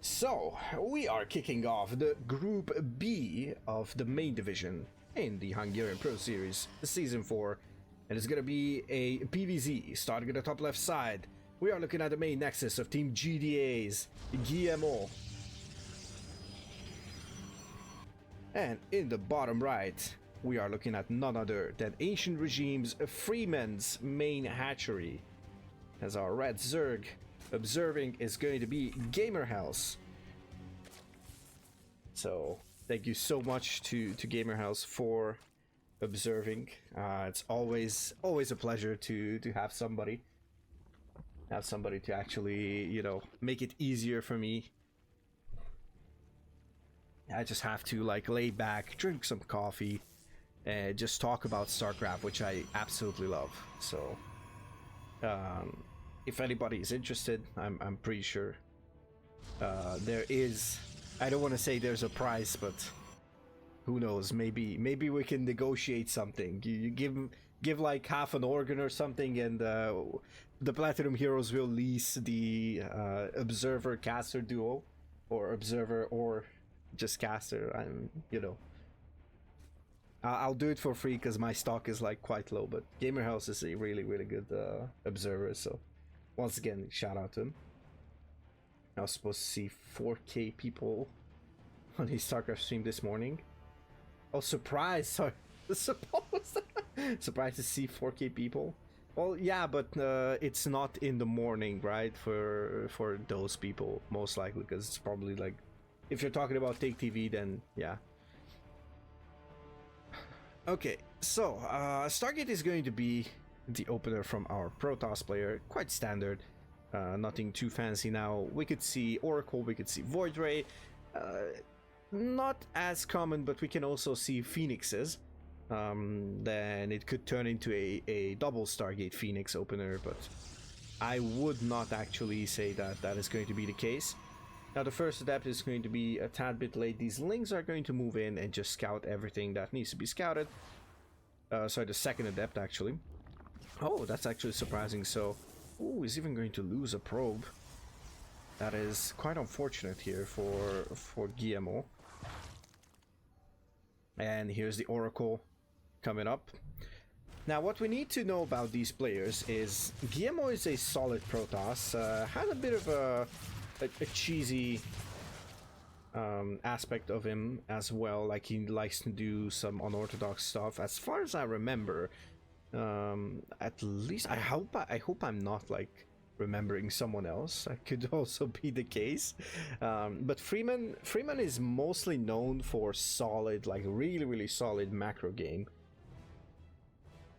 So, we are kicking off the Group B of the main division in the Hungarian Pro Series, Season 4. And it's gonna be a PvZ, starting at the top left side. We are looking at the main nexus of Team GDA's Guillemot. And in the bottom right, we are looking at none other than Ancient Regime's Freeman's main hatchery. As our red Zerg observing is going to be Gamerhouse. So thank you so much to Gamerhouse for observing. It's always a pleasure to have somebody to actually, you know, make it easier for me. I just have to like lay back, drink some coffee, and just talk about StarCraft, which I absolutely love. So if anybody is interested, I'm pretty sure there is. I don't want to say there's a price, but who knows? Maybe we can negotiate something. You give like half an organ or something, and the Platinum Heroes will lease the Observer Caster duo, or Observer or just Caster. You know, I'll do it for free because my stock is like quite low. But Gamerhouse is a really good observer. So once again, shout out to him. I was supposed to see 4K people on his StarCraft stream this morning. Oh, surprise! Sorry, surprised to see 4K people. Well, yeah, but it's not in the morning, right? For those people, most likely, because it's probably like, if you're talking about Take TV, then yeah. Okay, so Stargate is going to be the opener from our Protoss player, quite standard. Nothing too fancy now. We could see Oracle, we could see Void Ray. Not as common, but we can also see Phoenixes. Then it could turn into a double Stargate Phoenix opener, but I would not actually say that that is going to be the case. Now the first adept is going to be a tad bit late. These lings are going to move in and just scout everything that needs to be scouted. Sorry, the second adept actually. Oh, that's actually surprising. So, ooh, he's even going to lose a probe. That is quite unfortunate here for Guillemot. And here's the Oracle coming up. Now, what we need to know about these players is Guillemot is a solid Protoss. Has a bit of a cheesy aspect of him as well. Like he likes to do some unorthodox stuff. As far as I remember, at least I hope I'm not like remembering someone else. That could also be the case. But Freeman is mostly known for solid, like really solid macro game.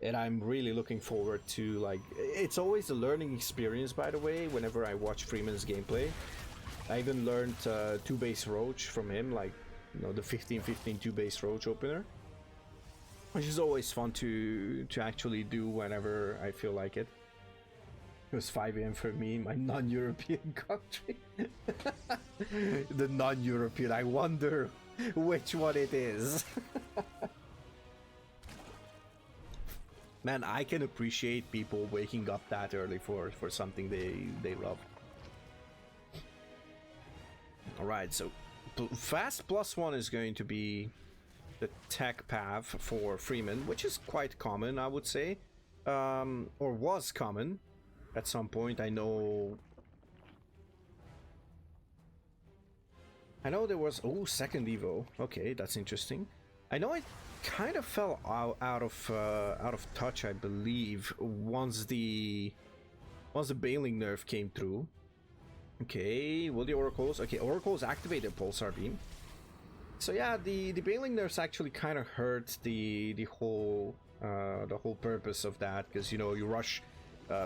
And I'm really looking forward to, like, it's always a learning experience, by the way, whenever I watch Freeman's gameplay. I even learned 2-base Roach from him, like, you know, the 15-15 2-base Roach opener, which is always fun to actually do whenever I feel like it. It was 5 AM for me in my non-European country. The non-European, I wonder which one it is. Man, I can appreciate people waking up that early for something they love. Alright, so fast +1 is going to be the tech path for Freeman, which is quite common, I would say. Or was common at some point. I know there was, oh, second Evo. Okay, that's interesting. I know it kind of fell out of touch, I believe, once the Bailing nerf came through. Okay, will the Oracles? Okay, Oracles activated Pulsar Beam. So yeah, the Bailing nerfs actually kind of hurt the whole purpose of that, because, you know, you rush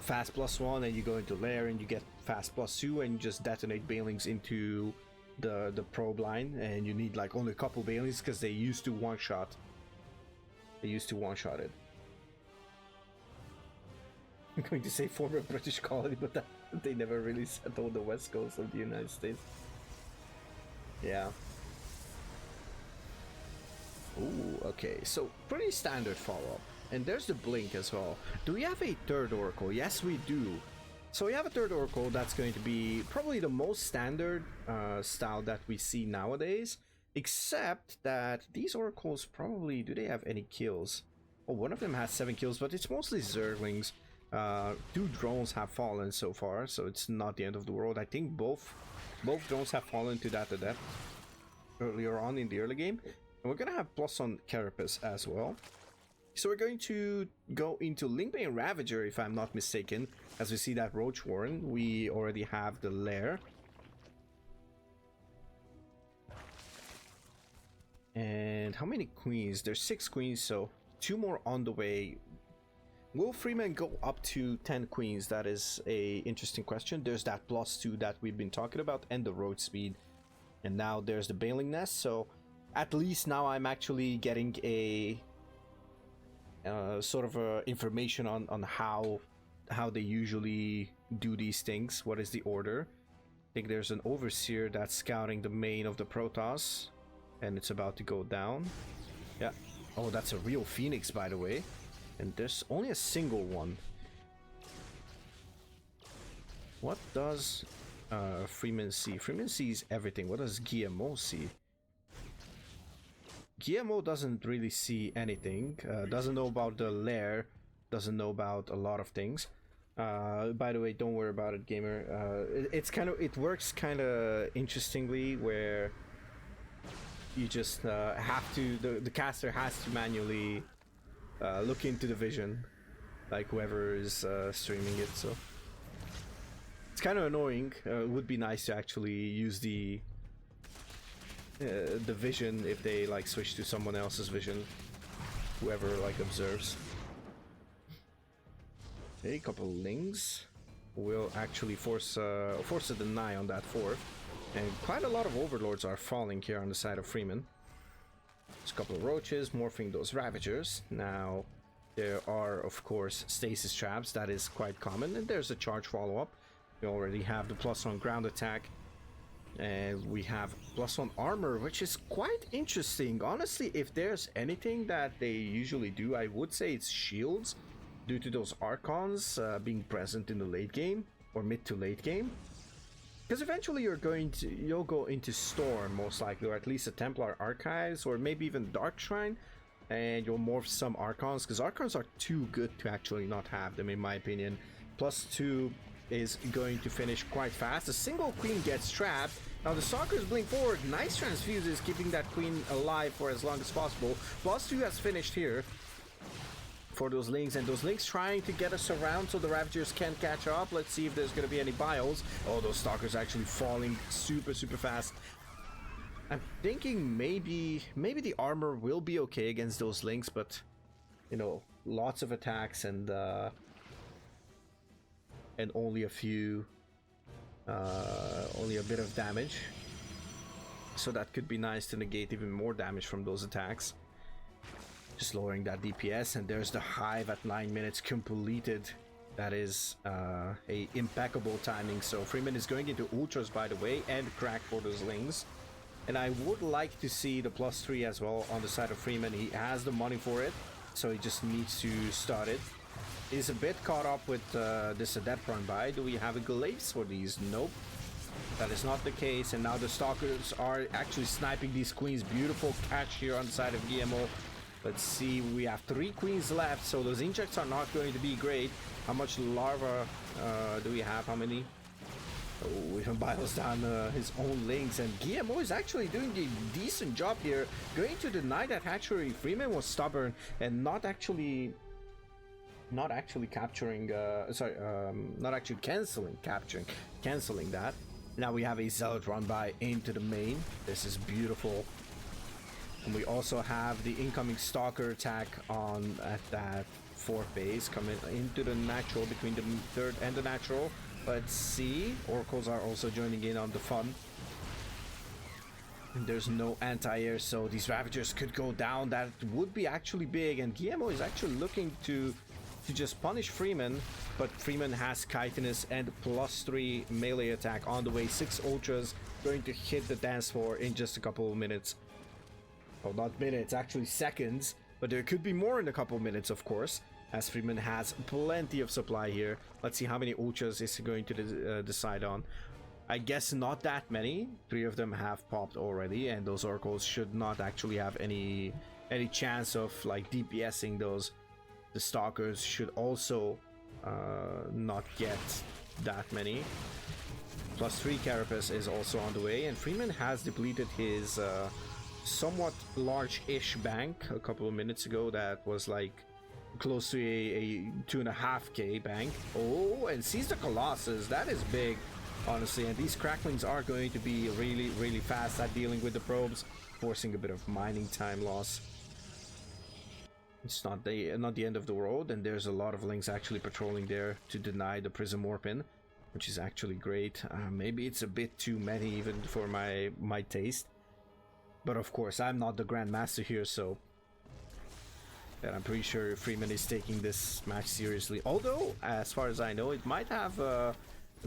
fast +1 and you go into lair and you get fast +2 and you just detonate Bailings into the probe line, and you need like only a couple Bailings because they used to one-shot. It. I'm going to say former British colony, but they never really settled the west coast of the United States. Yeah. Ooh, okay, so pretty standard follow-up. And there's the blink as well. Do we have a third Oracle? Yes, we do. So we have a third Oracle that's going to be probably the most standard style that we see nowadays, except that these Oracles probably, do they have any kills? Oh, one of them has 7 kills, but it's mostly Zerglings. 2 drones have fallen so far, so it's not the end of the world. I think both drones have fallen to that depth earlier on in the early game. And we're gonna have plus on Carapace as well. So we're going to go into Linkbane Ravager, if I'm not mistaken. As we see that Roach Warren, we already have the Lair. And how many queens? There's 6 queens, so 2 more on the way. Will Freeman go up to 10 queens? That is a interesting question. There's that +2 that we've been talking about, and the road speed. And now there's the Bailing Nest, so at least now I'm actually getting a sort of information on how they usually do these things. What is the order? I think there's an Overseer that's scouting the main of the Protoss, and it's about to go down. Yeah. Oh, that's a real Phoenix, by the way. And there's only a single one. What does Freeman see? Freeman sees everything. What does Guillemot see? Guillemot doesn't really see anything. Doesn't know about the lair. Doesn't know about a lot of things. By the way, don't worry about it, gamer. It works kind of interestingly, where you just have to, the caster has to manually look into the vision, like whoever is streaming it. So it's kind of annoying. It would be nice to actually use the vision if they like switch to someone else's vision, whoever like observes. Okay, a couple Lings will actually force a deny on that 4th, and quite a lot of Overlords are falling here on the side of Freeman. There's a couple of Roaches morphing those Ravagers. Now there are of course stasis traps, that is quite common, and there's a charge follow-up. We already have the +1 ground attack, and we have +1 armor, which is quite interesting. Honestly, if there's anything that they usually do, I would say it's shields, due to those Archons being present in the late game, or mid to late game. Because eventually you'll go into Storm, most likely, or at least a Templar Archives, or maybe even Dark Shrine, and you'll morph some Archons, because Archons are too good to actually not have them, in my opinion. +2 is going to finish quite fast. A single queen gets trapped. Now the Stalkers blink forward. Nice transfuses, keeping that queen alive for as long as possible. +2 has finished here for those Lings, and those Lings trying to get us around so the Ravagers can't catch up. Let's see if there's going to be any bios. Oh, those Stalkers actually falling super fast. I'm thinking maybe the armor will be okay against those Lings, but you know, lots of attacks and only a few, only a bit of damage. So that could be nice to negate even more damage from those attacks. Just lowering that DPS, and there's the Hive at 9 minutes completed. That is a impeccable timing. So Freeman is going into Ultras, by the way, and crack for those Lings. And I would like to see the +3 as well on the side of Freeman. He has the money for it, so he just needs to start it. He's a bit caught up with this Adept run by. Do we have a Glaze for these? Nope. That is not the case, and now the Stalkers are actually sniping these queens. Beautiful catch here on the side of Guillemot. Let's see, we have 3 queens left, so those injects are not going to be great. How much larva do we have? How many? Oh, even bios down his own Lings, and Guillemot is actually doing a decent job here, going to deny that hatchery. Freeman was stubborn and not actually capturing, not actually canceling that. Now we have a Zealot run by into the main. This is beautiful. And we also have the incoming Stalker attack on at that 4th base, coming into the natural, between the 3rd and the natural. Let's see, Oracles are also joining in on the fun. And there's no anti-air, so these Ravagers could go down. That would be actually big, and Guillemot is actually looking to just punish Freeman, but Freeman has chitinous and +3 melee attack on the way. 6 Ultras going to hit the dance floor in just a couple of minutes. Well, not minutes, actually seconds, but there could be more in a couple of minutes, of course. as Freeman has plenty of supply here. Let's see how many ultras is he going to decide on. I guess not that many. 3 of them have popped already, and those oracles should not actually have any chance of like DPSing those. The stalkers should also not get that many. +3 carapace is also on the way, and Freeman has depleted his somewhat large-ish bank a couple of minutes ago. That was like close to a 2.5k bank. Oh, and sees the Colossus. That is big, honestly, and these cracklings are going to be really fast at dealing with the probes, forcing a bit of mining time loss. It's not the end of the world, and there's a lot of links actually patrolling there to deny the Prismorphin, which is actually great. Maybe it's a bit too many even for my taste, but of course I'm not the grandmaster here, so and I'm pretty sure Freeman is taking this match seriously. Although, as far as I know, it might have a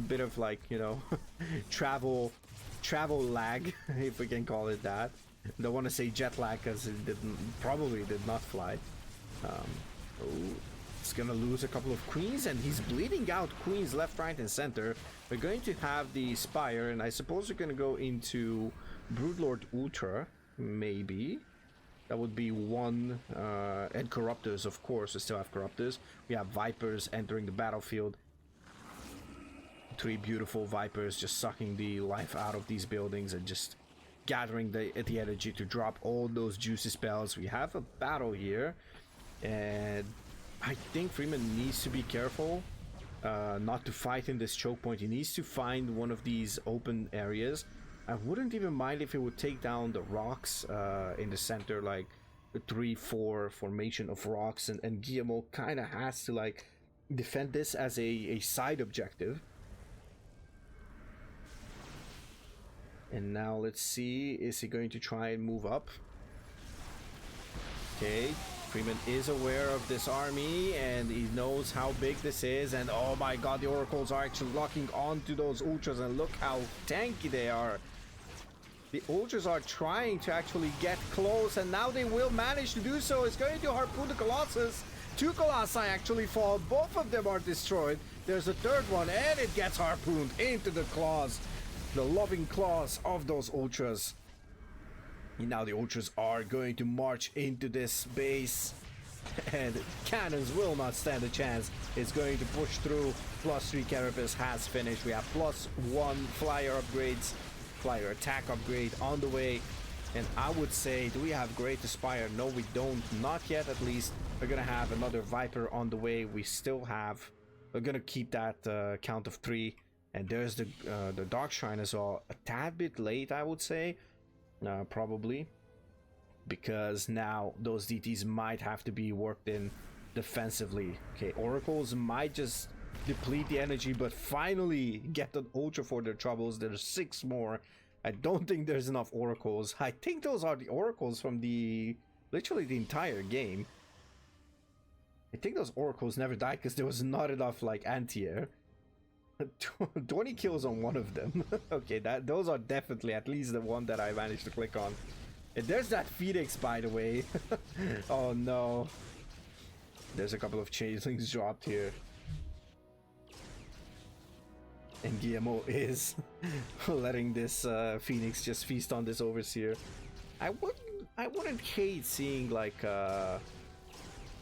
bit of, like, you know, travel lag, if we can call it that. Don't want to say jet lag because it probably did not fly. Oh, it's gonna lose a couple of queens, and he's bleeding out queens left, right, and center. We're going to have the Spire, and I suppose we're gonna go into Broodlord Ultra, maybe. That would be one, and Corruptors, of course. We still have Corruptors. We have Vipers entering the battlefield. 3 beautiful Vipers just sucking the life out of these buildings and just gathering the energy to drop all those juicy spells. We have a battle here, and I think Freeman needs to be careful not to fight in this choke point. He needs to find one of these open areas. I wouldn't even mind if he would take down the rocks in the center, like the 3-4 formation of rocks, and Guillemot kind of has to like defend this as a side objective. And now let's see, is he going to try and move up? Okay, Freeman is aware of this army, and he knows how big this is, and oh my god, the oracles are actually locking onto those ultras, and look how tanky they are. The ultras are trying to actually get close, and now they will manage to do so. It's going to harpoon the Colossus. 2 Colossi actually fall. Both of them are destroyed. There's a third one, and it gets harpooned into the claws. The loving claws of those ultras. And now the ultras are going to march into this base, and cannons will not stand a chance. It's going to push through. +3 carapace has finished. We have +1 flyer upgrades, flyer attack upgrade on the way, and I would say, do we have Great Aspire? No, we don't, not yet. At least we're gonna have another Viper on the way. We still have, we're gonna keep that count of 3, and there's the Dark Shrine as well. A tad bit late, I would say, probably, because now those DTs might have to be worked in defensively. Okay, Oracles might just deplete the energy, but finally get an ultra for their troubles. There's 6 more. I don't think there's enough oracles. I think those are the oracles from the literally the entire game. I think those oracles never died because there was not enough like anti-air. 20 kills on one of them. Okay, those are definitely at least the one that I managed to click on. And there's that Phoenix, by the way. Oh no, there's a couple of changelings dropped here. And Guillemot is letting this Phoenix just feast on this Overseer. I wouldn't hate seeing like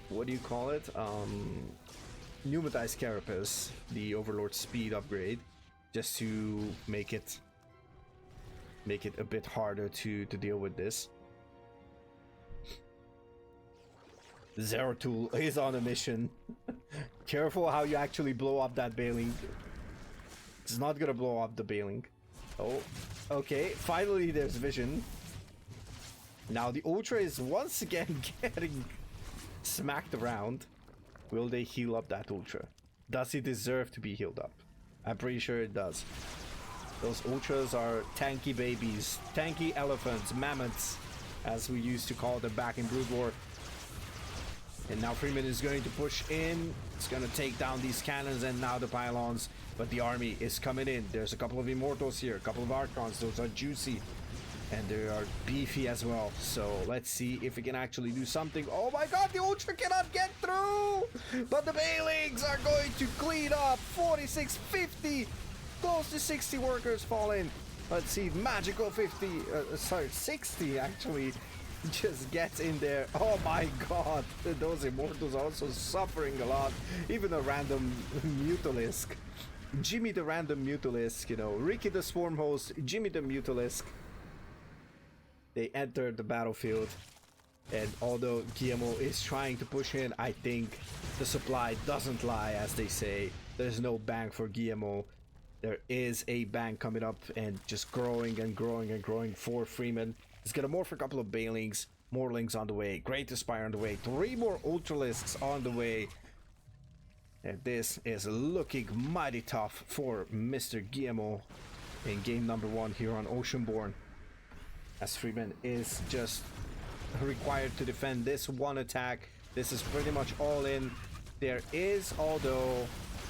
what do you call it? Pneumatized Carapace, the Overlord speed upgrade, just to make it a bit harder to deal with this. Zeratul is on a mission. Careful how you actually blow up that Baling. It's not gonna blow up the Baling. Oh, okay. Finally, there's vision. Now the Ultra is once again getting smacked around. Will they heal up that Ultra? Does he deserve to be healed up? I'm pretty sure it does. Those Ultras are tanky babies, tanky elephants, mammoths, as we used to call them back in Brood War. And now Freeman is going to push in. It's going to take down these cannons and now the pylons. But the army is coming in. There's a couple of Immortals here, a couple of Archons. Those are juicy. And they are beefy as well. So let's see if we can actually do something. Oh my god, the Ultra cannot get through! But the Bailings are going to clean up. 46, 50, close to 60 workers fall in. Let's see, magical 60 actually just gets in there. Oh my god, those Immortals are also suffering a lot. Even a random Mutalisk. Jimmy the random Mutalisk, you know, Ricky the Swarm Host, Jimmy the Mutalisk. They enter the battlefield, and although Guillemot is trying to push in, I think the supply doesn't lie, as they say. There's no bank for Guillemot. There is a bank coming up and just growing and growing and growing for Freeman. He's gonna morph a couple of Bailings, Morlings on the way, Great Aspire on the way, 3 more Ultralisks on the way. And this is looking mighty tough for Mr. Guillemot in game number 1 here on Oceanborn, as Freeman is just required to defend this one attack. This is pretty much all in. There is, although,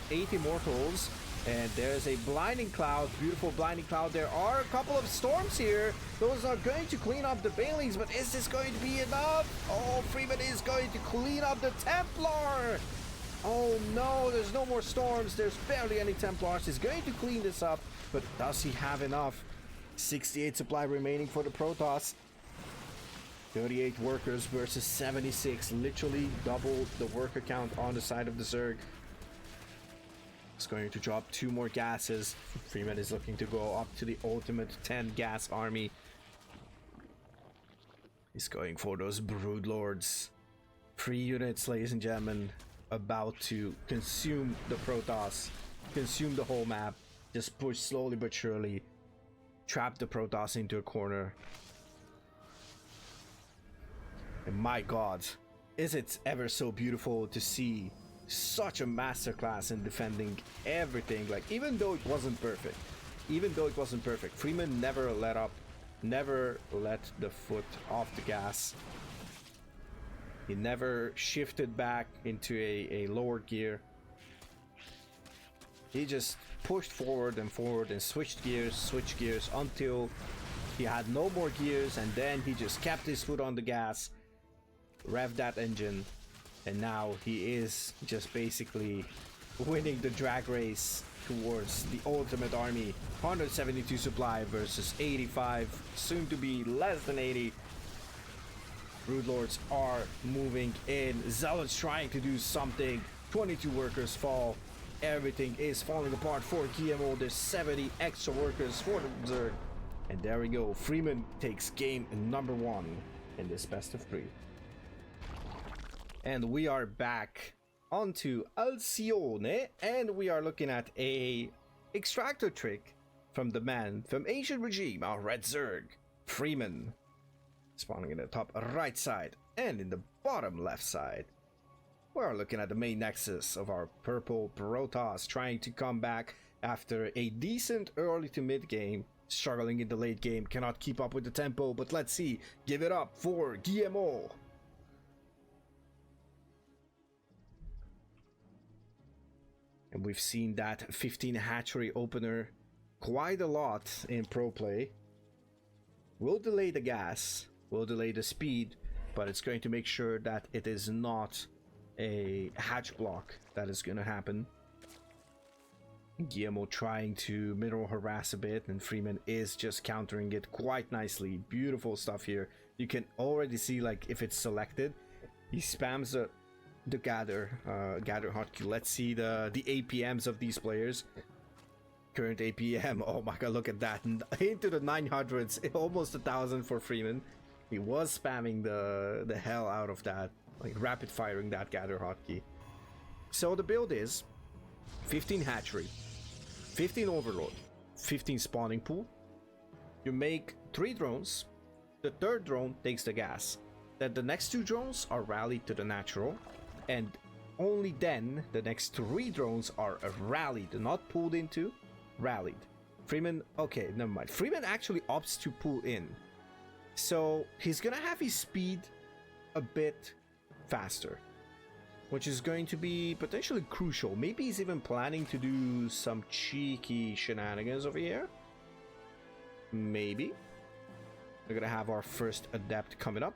8 Immortals, and there's a Blinding Cloud, beautiful Blinding Cloud. There are a couple of Storms here. Those are going to clean up the Bailings, but is this going to be enough? Oh, Freeman is going to clean up the Templar. Oh no, there's no more Storms. There's barely any Templars. He's going to clean this up, but does he have enough? 68 supply remaining for the Protoss. 38 workers versus 76. Literally double the worker count on the side of the Zerg. It's going to drop 2 more gases. Freeman is looking to go up to the ultimate 10 gas army. He's going for those Broodlords. 3 units, ladies and gentlemen, about to consume the Protoss. Consume the whole map. Just push slowly but surely. Trap the Protoss into a corner. And my god, is it ever so beautiful to see such a masterclass in defending everything. Like, even though it wasn't perfect, Freeman never let up, never let the foot off the gas. He never shifted back into a lower gear. He just pushed forward and switched gears until he had no more gears, and then he just kept his foot on the gas, revved that engine, and now he is just basically winning the drag race towards the ultimate army. 172 supply versus 85, soon to be less than 80. Broodlords are moving in. Zealots trying to do something. 22 workers fall. Everything is falling apart for Guillemot. There's 70 extra workers for the Zerg. And there we go. Freeman takes game number 1 in this best of 3. And we are back onto Alcione, and we are looking at a extractor trick from the man from Ancient Regime, our red Zerg, Freeman. Spawning in the top right side and in the bottom left side. We're looking at the main nexus of our purple Protoss, trying to come back after a decent early to mid game, struggling in the late game, cannot keep up with the tempo, but let's see, give it up for Guillemot. And we've seen that 15 hatchery opener quite a lot in pro play. Will delay the gas, will delay the speed, but it's going to make sure that it is not a hatch block that is going to happen. Guillemot trying to mineral harass a bit, and Freeman is just countering it quite nicely. Beautiful stuff here. You can already see, like, if it's selected, he spams the gather hotkey. Let's see the APMs of these players. Current APM, oh my god, look at that, into the 900s, almost 1,000 for Freeman. He was spamming the hell out of that, like rapid firing that gather hotkey. So the build is 15 hatchery, 15 overload, 15 spawning pool. You make 3 drones. The 3rd drone takes the gas. Then the next 2 drones are rallied to the natural, and only then the next 3 drones are rallied, not pulled into, rallied. Freeman, okay, never mind. Freeman actually opts to pull in. So he's gonna have his speed a bit faster, which is going to be potentially crucial. Maybe he's even planning to do some cheeky shenanigans over here. Maybe. We're gonna have our first adept coming up.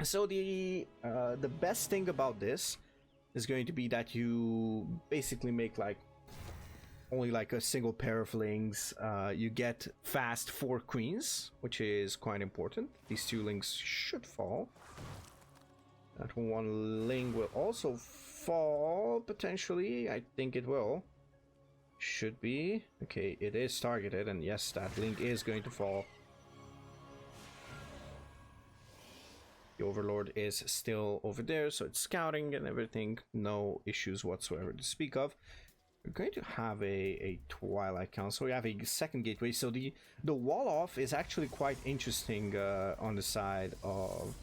So the best thing about this is going to be that you basically make like only like a single pair of lings. You get fast 4 queens, which is quite important. These 2 lings should fall. That 1 ling will also fall potentially. I think it will. Should be. Okay, it is targeted, and yes, that ling is going to fall. The Overlord is still over there, so it's scouting and everything. No issues whatsoever to speak of. We're going to have a Twilight Council. We have a second gateway, so the wall off is actually quite interesting on the side of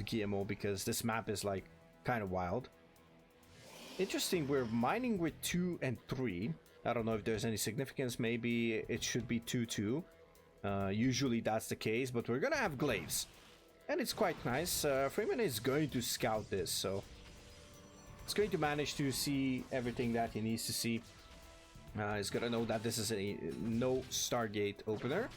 Guillemot, because this map is like kind of wild. Interesting, we're mining with 2 and 3. I don't know if there's any significance. Maybe it should be 2-2. Usually that's the case, but we're gonna have glaives. And it's quite nice. Freeman is going to scout this, so it's going to manage to see everything that he needs to see. He's gonna know that this is a no Stargate opener,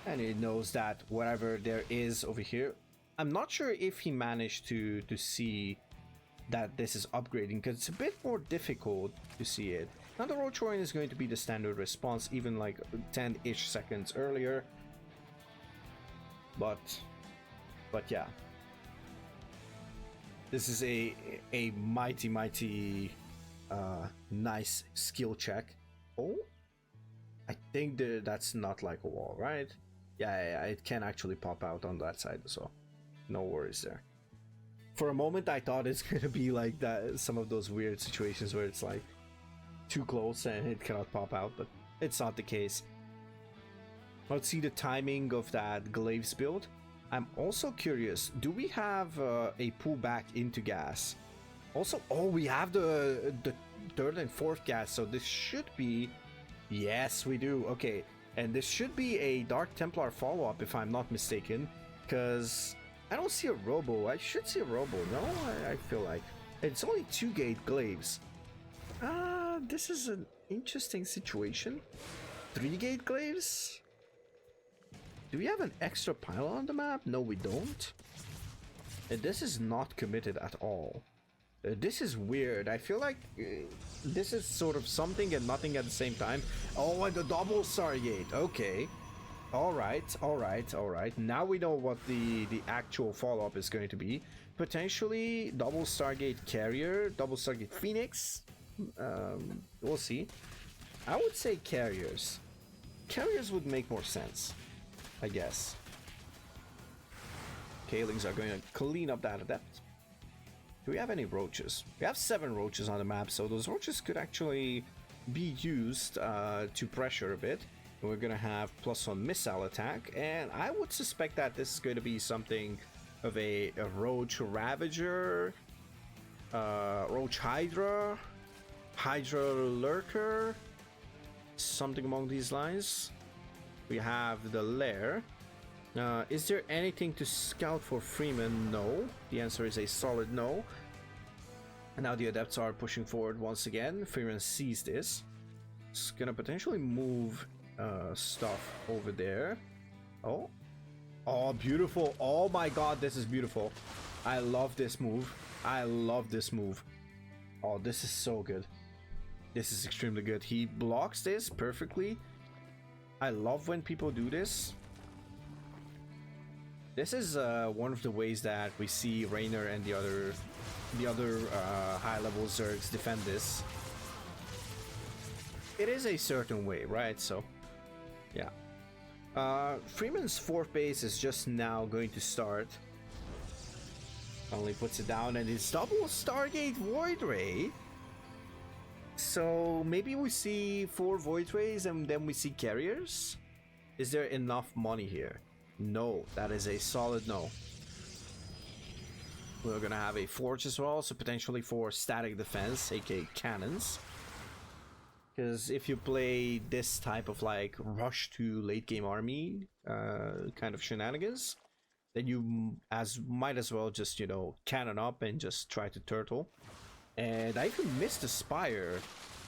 and he knows that whatever there is over here, I'm not sure if he managed to see that this is upgrading, because it's a bit more difficult to see it. Now the Roach Warren is going to be the standard response, even like 10-ish seconds earlier, but yeah, this is a mighty nice skill check. Oh, I think that's not like a wall, right? Yeah, it can actually pop out on that side as well. No worries there. For a moment I thought it's gonna be like that, some of those weird situations where it's like too close and it cannot pop out, but it's not the case. Let's see the timing of that glaives build. I'm also curious, do we have a pullback into gas? Also, oh, we have the 3rd and 4th gas, so this should be... Yes, we do. Okay, and this should be a Dark Templar follow-up, if I'm not mistaken, because I don't see a robo. I should see a robo. No, I feel like it's only 2 gate glaives. This is an interesting situation. 3 gate glaives? Do we have an extra pylon on the map? No, we don't. And this is not committed at all. This is weird. I feel like this is sort of something and nothing at the same time. Oh, and the double Stargate. Okay. Alright. Now we know what the actual follow-up is going to be. Potentially double Stargate Carrier, double Stargate Phoenix. We'll see. I would say carriers. Carriers would make more sense, I guess. Kalings are going to clean up that adept. Do we have any roaches? We have 7 roaches on the map, so those roaches could actually be used to pressure a bit. We're going to have +1 missile attack, and I would suspect that this is going to be something of a roach ravager, roach hydra, hydra lurker, something along these lines. We have the lair. Is there anything to scout for Freeman? No. The answer is a solid no. And now the adepts are pushing forward once again. Freeman sees this. It's gonna potentially move stuff over there. Oh, beautiful. Oh my god, this is beautiful. I love this move. Oh, this is so good. This is extremely good. He blocks this perfectly. I love when people do this. This is one of the ways that we see Raynor and the other high-level Zergs defend this. It is a certain way, right? So, yeah. Freeman's 4th base is just now going to start. Finally puts it down, and it's double Stargate Void Ray. So maybe we see 4 Void Rays and then we see carriers? Is there enough money here? No, that is a solid no. We're gonna have a forge as well, so potentially for static defense, aka cannons. Because if you play this type of like rush to late game army kind of shenanigans, then you might as well just, you know, cannon up and just try to turtle. And I even missed the spire.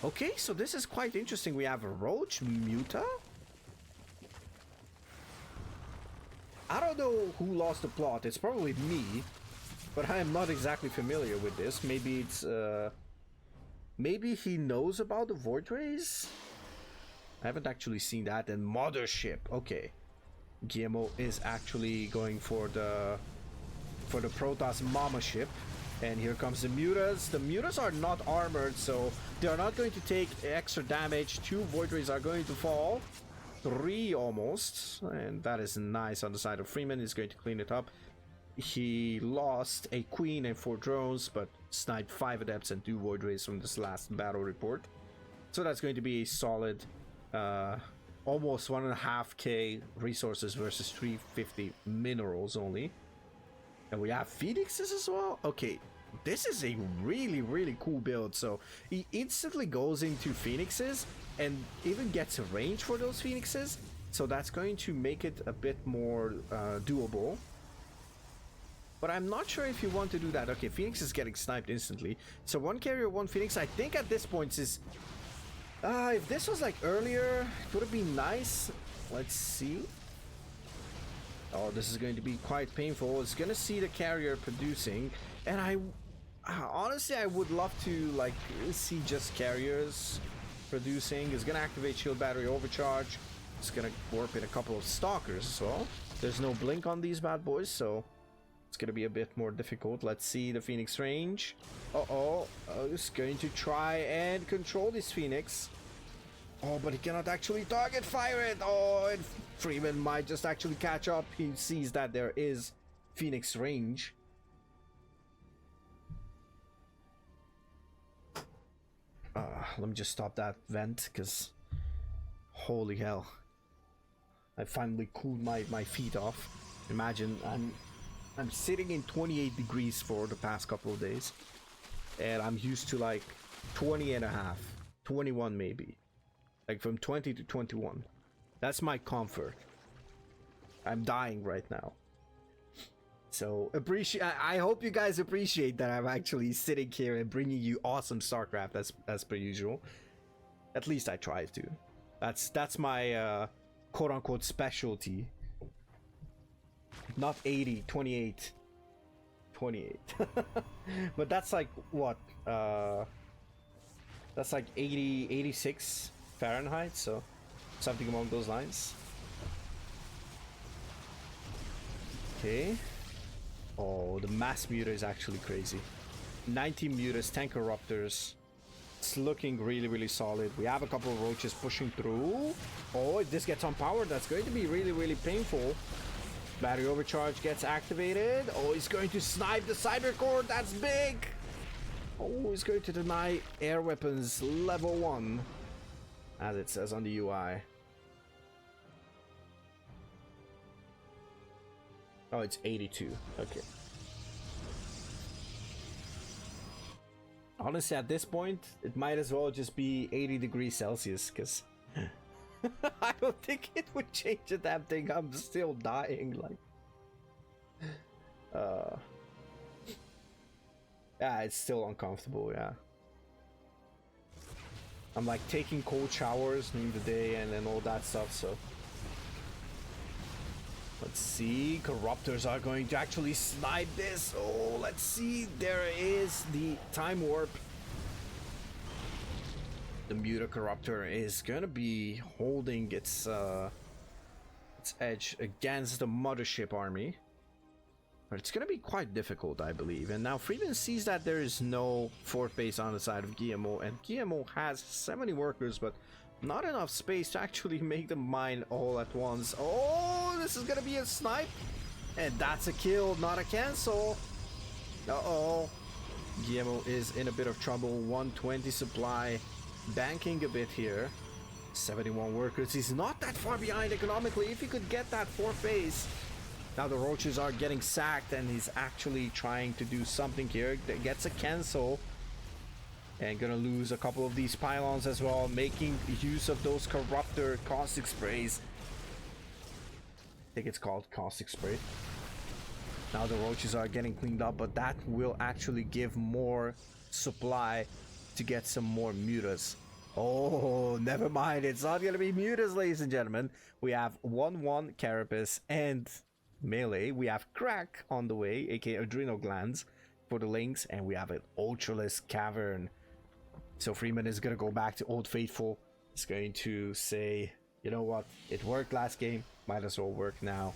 Okay, so this is quite interesting. We have a roach muta. I don't know who lost the plot. It's probably me, but I am not exactly familiar with this. Maybe it's maybe he knows about the Void Rays? I haven't actually seen that. And Mothership. Okay. Guillemot is actually going for the Protoss Mama ship. And here comes the Mutas. The Mutas are not armored, so they are not going to take extra damage. 2 Void Rays are going to fall. 3 almost. And that is nice on the side of Freeman. He's going to clean it up. He lost a Queen and 4 drones, but sniped 5 Adepts and 2 Void Rays from this last battle report. So that's going to be a solid almost 1.5k resources versus 350 minerals only. And we have Phoenixes as well. Okay, this is a really cool build. So he instantly goes into Phoenixes and even gets a range for those Phoenixes. So that's going to make it a bit more doable. But I'm not sure if you want to do that. Okay, Phoenix is getting sniped instantly. So 1 carrier, 1 Phoenix. I think at this point is... if this was like earlier, it would have been nice. Let's see. Oh, this is going to be quite painful. It's gonna see the carrier producing, and I honestly I would love to like see just carriers producing. It's gonna activate shield battery overcharge. It's gonna warp in a couple of stalkers as well. There's no blink on these bad boys, so it's gonna be a bit more difficult. Let's see the Phoenix range. It's going to try and control this Phoenix. Oh, but he cannot actually target fire it. Oh, and Freeman might just actually catch up. He sees that there is Phoenix range. Let me just stop that vent, because holy hell. I finally cooled my feet off. Imagine I'm sitting in 28 degrees for the past couple of days. And I'm used to like 20 and a half. 21 maybe. Like from 20 to 21. That's my comfort. I'm dying right now. So I hope you guys appreciate that I'm actually sitting here and bringing you awesome StarCraft as per usual. At least I try to. That's my quote unquote specialty. Not 80, 28. 28. But that's like what? That's like 80, 86 Fahrenheit, so something along those lines. Okay. Oh, the mass muta is actually crazy. 19 mutas, 10 corruptors. It's looking really solid. We have a couple of roaches pushing through. Oh, if this gets on power, that's going to be really painful. Battery overcharge gets activated. Oh, he's going to snipe the cyber core. That's big. Oh, he's going to deny air weapons level 1, as it says on the UI. Oh, it's 82. Okay. Honestly, at this point, it might as well just be 80 degrees Celsius, because I don't think it would change a damn thing. I'm still dying, like... Yeah, it's still uncomfortable, yeah. I'm like taking cold showers during the day and all that stuff, so... Let's see, corruptors are going to actually snipe this. Oh, let's see, there is the time warp. The Muta Corruptor is gonna be holding its edge against the Mothership army. But it's gonna be quite difficult, I believe. And now Freeman sees that there is no fort base on the side of Guillemot, and Guillemot has 70 workers, but not enough space to actually make them mine all at once. Oh, this is gonna be a snipe, and that's a kill, not a cancel. Uh-oh. Guillemot is in a bit of trouble. 120 supply, banking a bit here. 71 workers. He's not that far behind economically. If he could get that fourth base. Now the roaches are getting sacked, and he's actually trying to do something here. Gets a cancel. And gonna lose a couple of these pylons as well, making use of those corruptor caustic sprays. I think it's called caustic spray. Now the roaches are getting cleaned up, but that will actually give more supply to get some more mutas. Oh, never mind. It's not gonna be mutas, ladies and gentlemen. We have 1-1 Carapace and melee. We have Crack on the way, aka Adrenal Glands for the links, and we have an Ultraless Cavern. So Freeman is gonna go back to Old Faithful. He's going to say, you know what, it worked last game, might as well work now.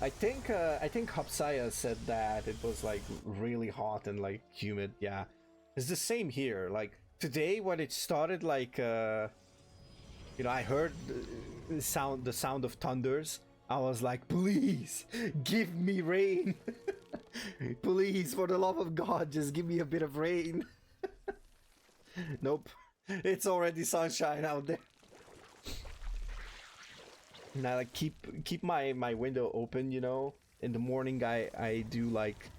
I think Hapsaya said that it was like really hot and like humid. Yeah, it's the same here. Like today when it started, like you know, I heard the sound of thunders. I was like, please give me rain. Please, for the love of God, just give me a bit of rain. Nope, it's already sunshine out there. Now, like, keep my window open, you know. In the morning, I do like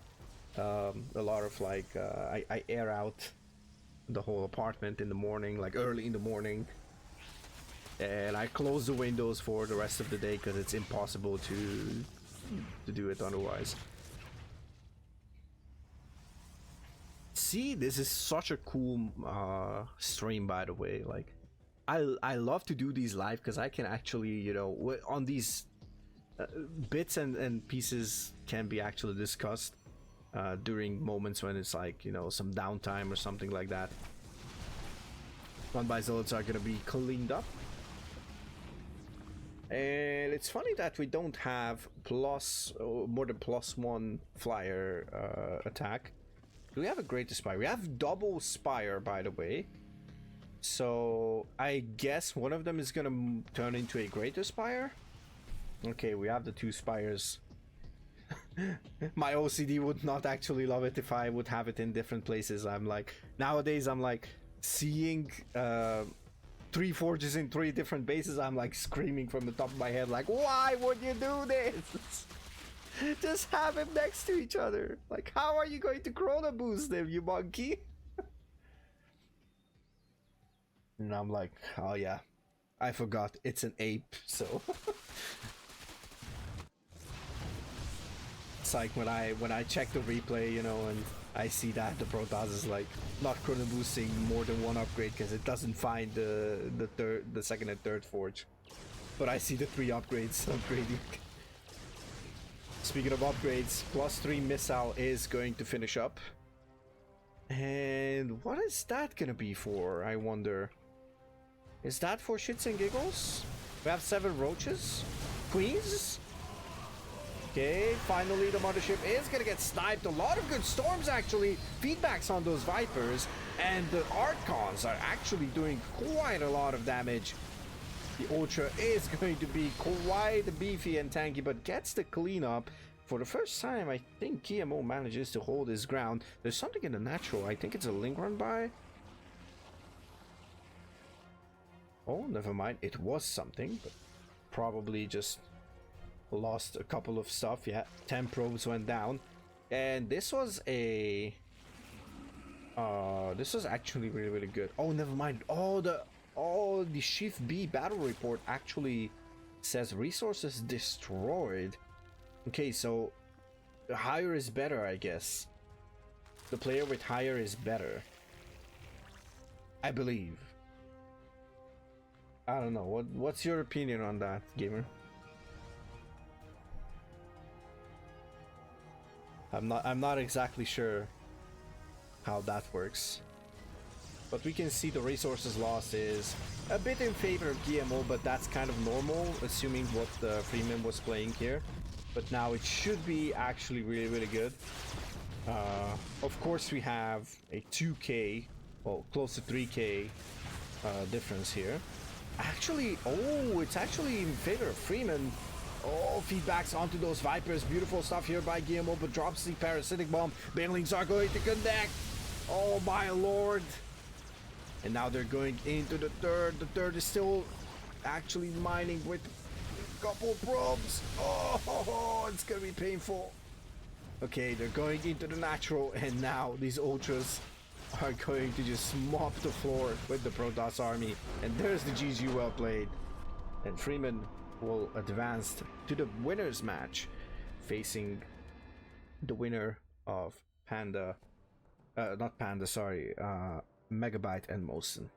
a lot of like I air out the whole apartment in the morning, like early in the morning, and I close the windows for the rest of the day because it's impossible to do it otherwise. See, this is such a cool stream, by the way. Like, I love to do these live because I can actually, you know, on these bits and pieces can be actually discussed during moments when it's like, you know, some downtime or something like that. Run by Zealots are gonna be cleaned up. And it's funny that we don't have more than +1 flyer attack. Do we have a Greater Spire? We have double Spire, by the way. So I guess one of them is gonna turn into a Greater Spire. Okay, we have the 2 spires. My OCD would not actually love it if I would have it in different places. I'm like, nowadays I'm like seeing 3 forges in 3 different bases. I'm like screaming from the top of my head, like, why would you do this? Just have them next to each other. Like, how are you going to chrono boost them, you monkey? And I'm like, oh yeah, I forgot it's an ape. So it's like when I check the replay, you know, and I see that the Protoss is like not chrono boosting more than 1 upgrade because it doesn't find the second and third forge, but I see the 3 upgrades upgrading. Speaking of upgrades, +3 missile is going to finish up. And what is that gonna be for, I wonder? Is that for shits and giggles? We have 7 roaches. Queens? Okay, finally the mothership is gonna get sniped. A lot of good storms, actually. Feedbacks on those Vipers. And the Archons are actually doing quite a lot of damage. The Ultra is going to be quite beefy and tanky, but gets the cleanup. For the first time, I think Guillemot manages to hold his ground. There's something in the natural. I think it's a link run by. Oh, never mind. It was something, but probably just lost a couple of stuff. Yeah, 10 probes went down. And this was a... this was actually really, really good. Oh, never mind. Oh, the Shift B battle report actually says resources destroyed. Okay, so the higher is better, I guess. The player with higher is better, I believe. I don't know. What's your opinion on that, gamer? I'm not exactly sure how that works. But we can see the resources lost is a bit in favor of Guillemot, but that's kind of normal, assuming what Freeman was playing here. But now it should be actually really, really good. Of course, we have a 2k, well, close to 3k difference here. Actually, oh, it's actually in favor of Freeman. Oh, feedbacks onto those Vipers. Beautiful stuff here by Guillemot, but drops the Parasitic Bomb. Banelings are going to connect. Oh, my lord. And now they're going into the third. The third is still actually mining with a couple probes. Oh, it's gonna be painful. Okay, they're going into the natural, and now these Ultras are going to just mop the floor with the Protoss army. And there's the GG, well played. And Freeman will advance to the winners match, facing the winner of Panda, not Panda, sorry, Megabyte and Mosin.